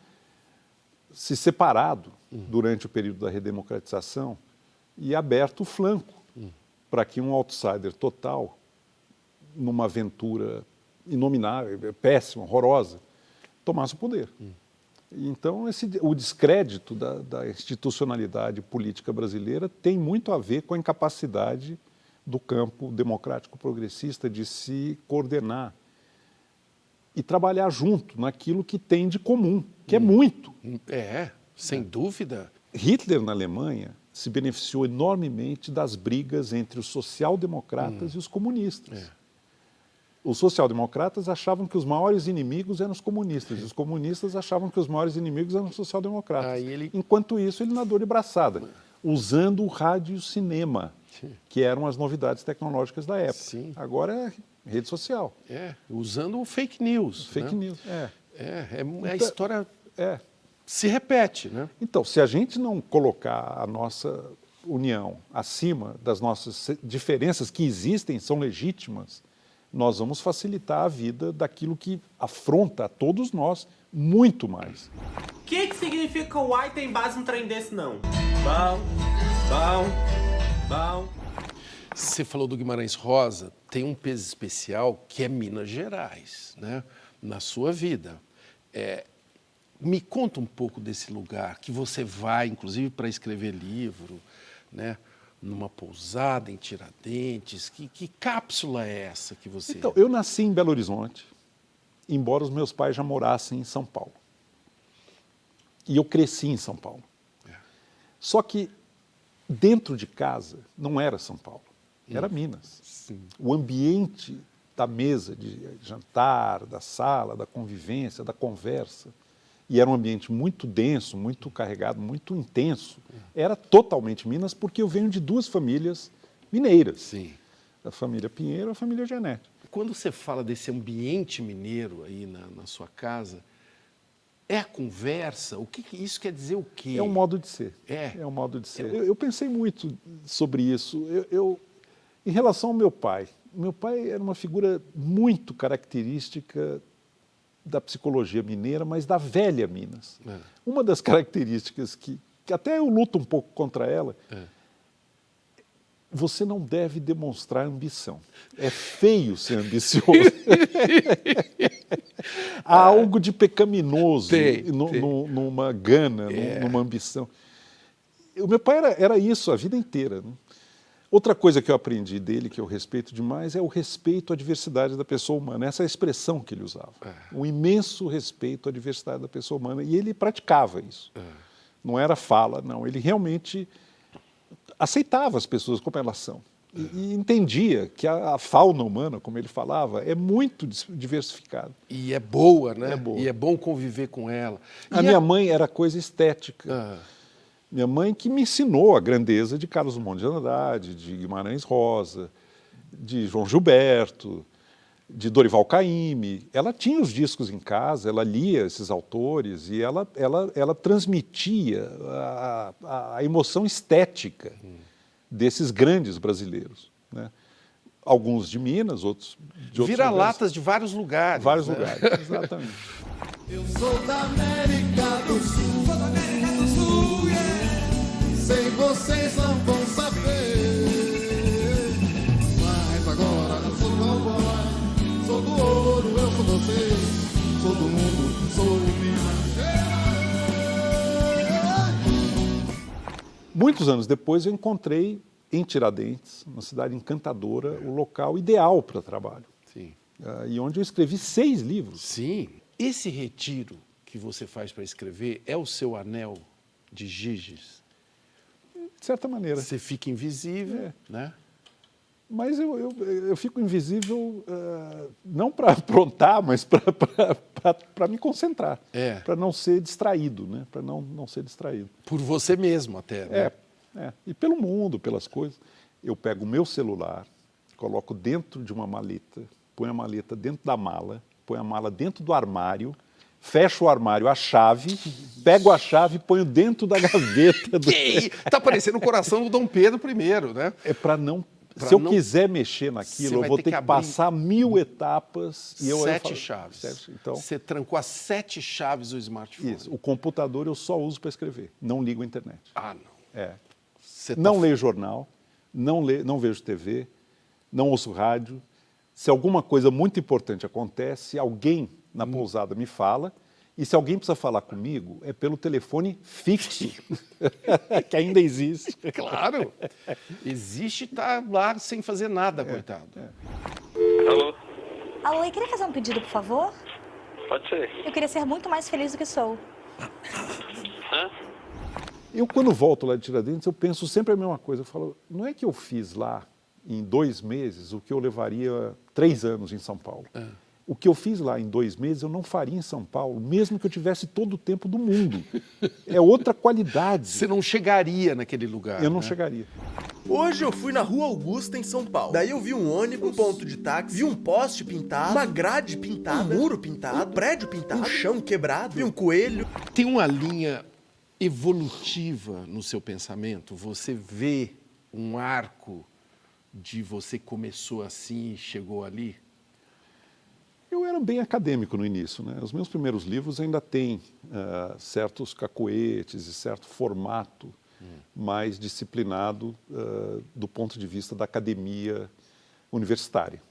se separado durante o período da redemocratização e aberto o flanco para que um outsider total, numa aventura inominável, péssima, horrorosa, tomasse o poder. Então, o descrédito da institucionalidade política brasileira tem muito a ver com a incapacidade do campo democrático progressista de se coordenar e trabalhar junto naquilo que tem de comum, que é muito. Sem dúvida. Hitler, na Alemanha, se beneficiou enormemente das brigas entre os social-democratas e os comunistas. Os social-democratas achavam que os maiores inimigos eram os comunistas, e os comunistas achavam que os maiores inimigos eram os social-democratas. Enquanto isso, ele nadou de braçada, usando o rádio e o cinema, que eram as novidades tecnológicas da época. Agora Rede social. Usando fake news. Fake news, A história se repete, né? Então, se a gente não colocar a nossa união acima das nossas diferenças que existem, são legítimas, nós vamos facilitar a vida daquilo que afronta a todos nós muito mais. O que significa o uai tem base num trem desse, não? Bom. Você falou do Guimarães Rosa, tem um peso especial que é Minas Gerais, né? Na sua vida. Me conta um pouco desse lugar que você vai, inclusive, para escrever livro, né? Numa pousada em Tiradentes. Que cápsula é essa que você... Então, eu nasci em Belo Horizonte, embora os meus pais já morassem em São Paulo. E eu cresci em São Paulo. Só que dentro de casa não era São Paulo, era Minas. Sim. O ambiente da mesa de jantar, da sala, da convivência, da conversa, e era um ambiente muito denso, muito carregado, muito intenso, era totalmente Minas, porque eu venho de duas famílias mineiras. Sim. A família Pinheiro e a família Janete. Quando você fala desse ambiente mineiro aí na sua casa, é a conversa? O que isso quer dizer o quê? É um modo de ser. É um modo de ser. Eu pensei muito sobre isso. Em relação ao meu pai era uma figura muito característica da psicologia mineira, mas da velha Minas. Uma das características que até eu luto um pouco contra ela, você não deve demonstrar ambição. É feio ser ambicioso. Há algo de pecaminoso numa gana, numa ambição. O meu pai era isso a vida inteira, né? Outra coisa que eu aprendi dele, que eu respeito demais, é o respeito à diversidade da pessoa humana. Essa é a expressão que ele usava. Um imenso respeito à diversidade da pessoa humana. E ele praticava isso. Não era fala, não. Ele realmente aceitava as pessoas como elas são. E entendia que a fauna humana, como ele falava, é muito diversificada. E é boa, né? É boa. E é bom conviver com ela. A minha mãe era coisa estética. Minha mãe que me ensinou a grandeza de Carlos Drummond de Andrade, de Guimarães Rosa, de João Gilberto, de Dorival Caymmi. Ela tinha os discos em casa, ela lia esses autores e ela transmitia a emoção estética desses grandes brasileiros, né? Alguns de Minas, outros de outros Vira-latas de vários lugares. Vários né? lugares, exatamente. Eu sou da América do Sul, sou da América do Sul, yeah. Sei vocês não vão saber, mas agora eu sou cowboy, sou do ouro, eu sou vocês, sou do mundo, sou Minas Gerais. Muitos anos depois eu encontrei em Tiradentes, uma cidade encantadora, o local ideal para trabalho. Sim. E onde eu escrevi 6 livros. Sim. Esse retiro que você faz para escrever é o seu anel de Giges? De certa maneira. Você fica invisível, né? Mas eu fico invisível não para aprontar, mas para me concentrar. Para não ser distraído, né? Para não ser distraído. Por você mesmo até, né? E pelo mundo, pelas coisas. Eu pego o meu celular, coloco dentro de uma maleta, ponho a maleta dentro da mala, ponho a mala dentro do armário, fecho o armário, a chave, pego a chave e ponho dentro da gaveta. Tá parecendo o coração do Dom Pedro I, né? É para não... Se eu quiser mexer naquilo, eu vou ter que passar 1000 etapas. E 7 chaves. Então, você trancou as 7 chaves do smartphone. Isso. O computador eu só uso para escrever. Não ligo a internet. Ah, não. Não leio jornal, não vejo TV, não ouço rádio. Se alguma coisa muito importante acontece, alguém na pousada me fala. E se alguém precisa falar comigo, é pelo telefone fixo, que ainda existe. Claro. Existe e está lá sem fazer nada, coitado. Alô? Alô, eu queria fazer um pedido, por favor? Pode ser. Eu queria ser muito mais feliz do que sou. Hã? Eu, quando volto lá de Tiradentes, eu penso sempre a mesma coisa. Eu falo, não é que eu fiz lá, em 2 meses, o que eu levaria 3 anos em São Paulo. O que eu fiz lá em 2 meses, eu não faria em São Paulo, mesmo que eu tivesse todo o tempo do mundo. É outra qualidade. Você não chegaria naquele lugar. Eu não chegaria. Hoje eu fui na Rua Augusta, em São Paulo. Daí eu vi um ônibus, um ponto de táxi, vi um poste pintado, uma grade pintada, um muro pintado, um prédio pintado, um chão quebrado, vi um coelho. Tem uma linha evolutiva no seu pensamento? Você vê um arco de você começou assim e chegou ali? Eu era bem acadêmico no início, né? Os meus primeiros livros ainda têm certos cacoetes e certo formato mais disciplinado do ponto de vista da academia universitária.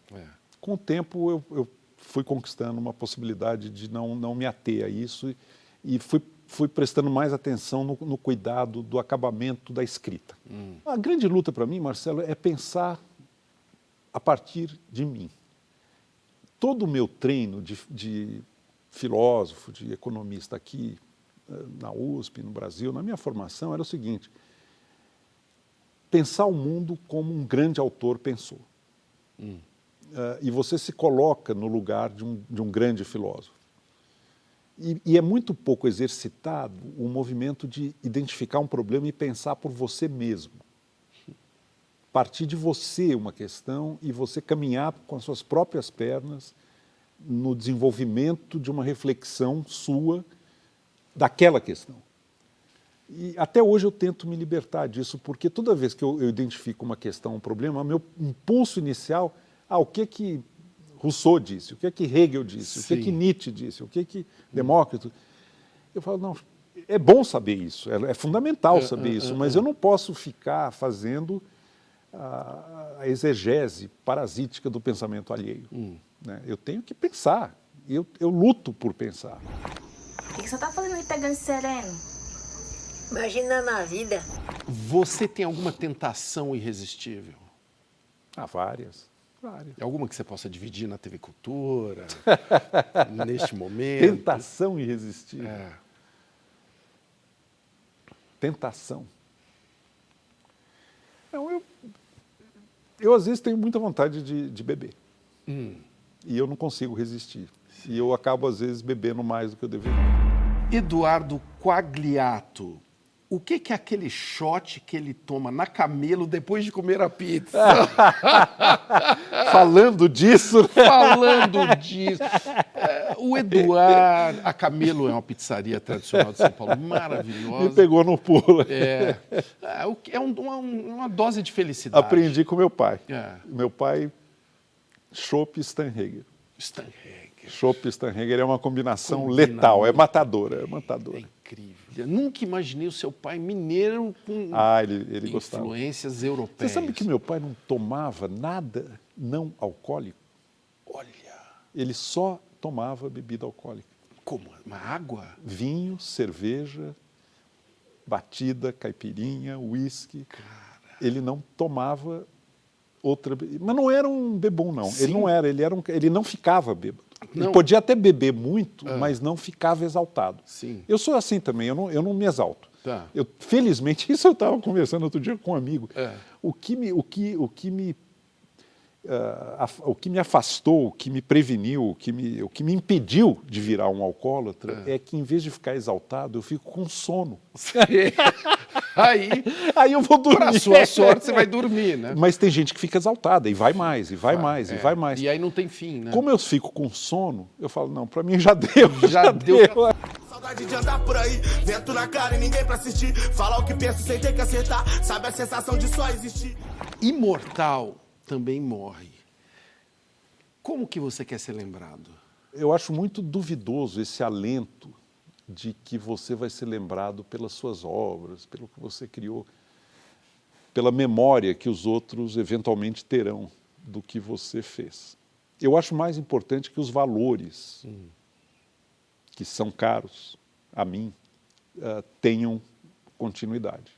Com o tempo eu fui conquistando uma possibilidade de não me ater a isso e fui prestando mais atenção no cuidado do acabamento da escrita. A grande luta para mim, Marcelo, é pensar a partir de mim. Todo o meu treino de filósofo, de economista aqui na USP, no Brasil, na minha formação, era o seguinte: pensar o mundo como um grande autor pensou. E você se coloca no lugar de um grande filósofo. E é muito pouco exercitado o movimento de identificar um problema e pensar por você mesmo. Partir de você uma questão e você caminhar com as suas próprias pernas no desenvolvimento de uma reflexão sua daquela questão. E até hoje eu tento me libertar disso, porque toda vez que eu identifico uma questão, um problema, meu impulso inicial, o que Rousseau disse, o que Hegel disse, Sim. o que Nietzsche disse, o que Demócrito... Eu falo, não, é bom saber isso, é fundamental saber isso, mas eu não posso ficar fazendo a exegese parasítica do pensamento alheio. Né? Eu tenho que pensar, eu luto por pensar. O que você tá fazendo aí pegando sereno? Imaginando a vida. Você tem alguma tentação irresistível? Várias. Alguma que você possa dividir na TV Cultura, neste momento? Tentação irresistível. Tentação. Não, eu às vezes tenho muita vontade de beber. E eu não consigo resistir. E eu acabo, às vezes, bebendo mais do que eu deveria. Eduardo Quagliato, o que é aquele shot que ele toma na Camelo depois de comer a pizza? Falando disso. O Eduardo, a Camelo é uma pizzaria tradicional de São Paulo, maravilhosa. Me pegou no pulo. É uma dose de felicidade. Aprendi com meu pai. Meu pai, Chopp Steinheger. Chopp Steinheger é uma combinação letal, é matadora. É incrível. Eu nunca imaginei o seu pai mineiro com ele gostava. Influências europeias. Você sabe que meu pai não tomava nada não alcoólico? Olha. Ele só tomava bebida alcoólica. Como? Uma água? Vinho, cerveja, batida, caipirinha, uísque. Ele não tomava outra bebida. Mas não era um bebum, não. Sim. Ele não era, ele não ficava bêbado. Não. Ele podia até beber muito, mas não ficava exaltado. Sim. Eu sou assim também, eu não me exalto. Tá. Felizmente, isso eu estava conversando outro dia com um amigo. O que me afastou, o que me preveniu, o que me impediu de virar um alcoólatra é que, em vez de ficar exaltado, eu fico com sono. Aí eu vou dormir. Para sua sorte, você vai dormir, né? Mas tem gente que fica exaltada e vai mais, e vai mais, e vai mais. E aí não tem fim, né? Como eu fico com sono, eu falo, não, para mim já deu. Já deu. Saudade de andar por aí, vento na cara e ninguém pra assistir. Falar o que penso sem ter que acertar, sabe a sensação de só existir. Imortal também morre. Como que você quer ser lembrado? Eu acho muito duvidoso esse alento de que você vai ser lembrado pelas suas obras, pelo que você criou, pela memória que os outros eventualmente terão do que você fez. Eu acho mais importante que os valores, que são caros a mim, tenham continuidade.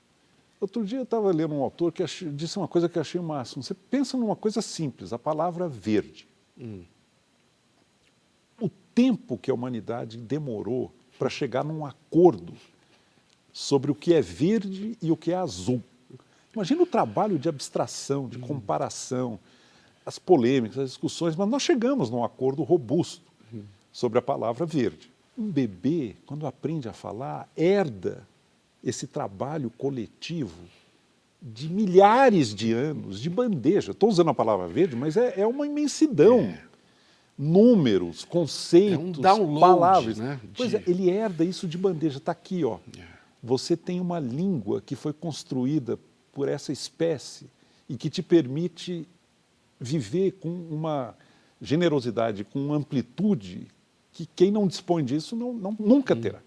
Outro dia eu estava lendo um autor que disse uma coisa que eu achei o máximo. Você pensa numa coisa simples, a palavra verde. O tempo que a humanidade demorou para chegar num acordo sobre o que é verde e o que é azul. Imagina o trabalho de abstração, de comparação, as polêmicas, as discussões, mas nós chegamos num acordo robusto sobre a palavra verde. Um bebê, quando aprende a falar, herda esse trabalho coletivo de milhares de anos de bandeja. Estou usando a palavra verde, mas é uma imensidão. Números, conceitos, download, palavras. né, Pois é, ele herda isso de bandeja. Está aqui, ó. Você tem uma língua que foi construída por essa espécie e que te permite viver com uma generosidade, com uma amplitude que quem não dispõe disso nunca terá.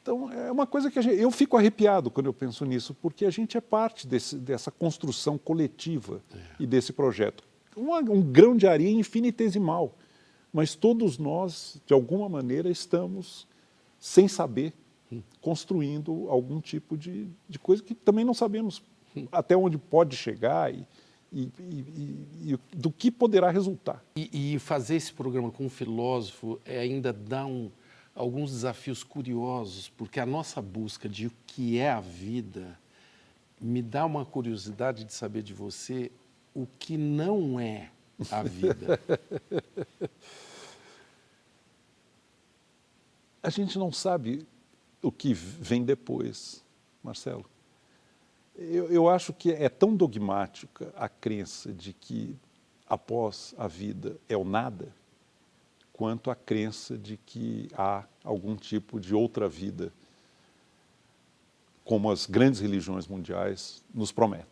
Então, é uma coisa que eu fico arrepiado quando eu penso nisso, porque a gente é parte dessa construção coletiva e desse projeto. Um grão de areia infinitesimal, mas todos nós, de alguma maneira, estamos, sem saber, construindo algum tipo de coisa que também não sabemos até onde pode chegar e do que poderá resultar. E fazer esse programa com um filósofo ainda dá alguns desafios curiosos, porque a nossa busca de o que é a vida me dá uma curiosidade de saber de você o que não é a vida. A gente não sabe o que vem depois, Marcelo. Eu acho que é tão dogmática a crença de que após a vida é o nada, quanto a crença de que há algum tipo de outra vida, como as grandes religiões mundiais nos prometem.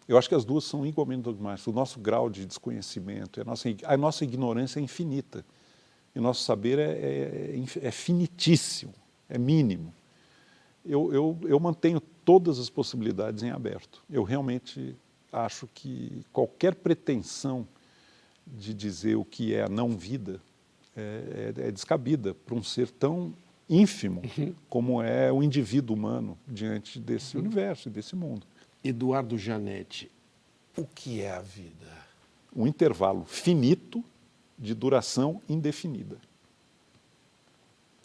Eu acho que as duas são igualmente dogmáticas. O nosso grau de desconhecimento, a nossa ignorância é infinita. E o nosso saber é finitíssimo, é mínimo. Eu mantenho todas as possibilidades em aberto. Eu realmente acho que qualquer pretensão de dizer o que é a não-vida é descabida para um ser tão ínfimo como é o indivíduo humano diante desse universo e desse mundo. Eduardo Janetti, o que é a vida? Um intervalo finito de duração indefinida.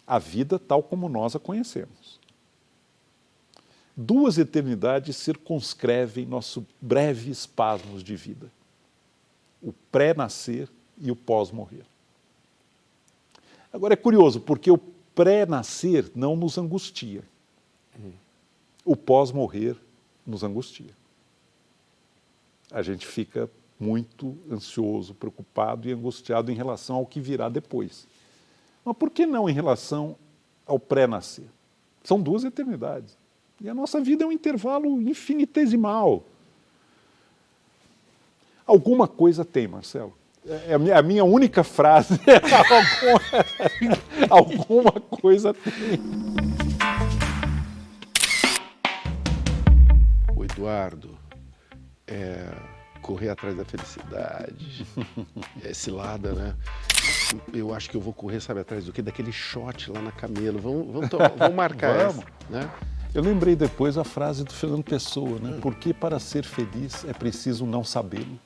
A vida tal como nós a conhecemos. 2 eternidades circunscrevem nosso breve espasmos de vida. O pré-nascer e o pós-morrer. Agora é curioso, porque o pré-nascer não nos angustia. O pós-morrer nos angustia. A gente fica muito ansioso, preocupado e angustiado em relação ao que virá depois. Mas por que não em relação ao pré-nascer? São 2 eternidades. E a nossa vida é um intervalo infinitesimal. Alguma coisa tem, Marcelo. A minha única frase é alguma coisa tem. O Eduardo correr atrás da felicidade, cilada, né? Eu acho que eu vou correr, sabe, atrás do quê? Daquele shot lá na Camelo. Vamos marcar essa, né? Eu lembrei depois a frase do Fernando Pessoa, né? Porque para ser feliz é preciso não sabê-lo.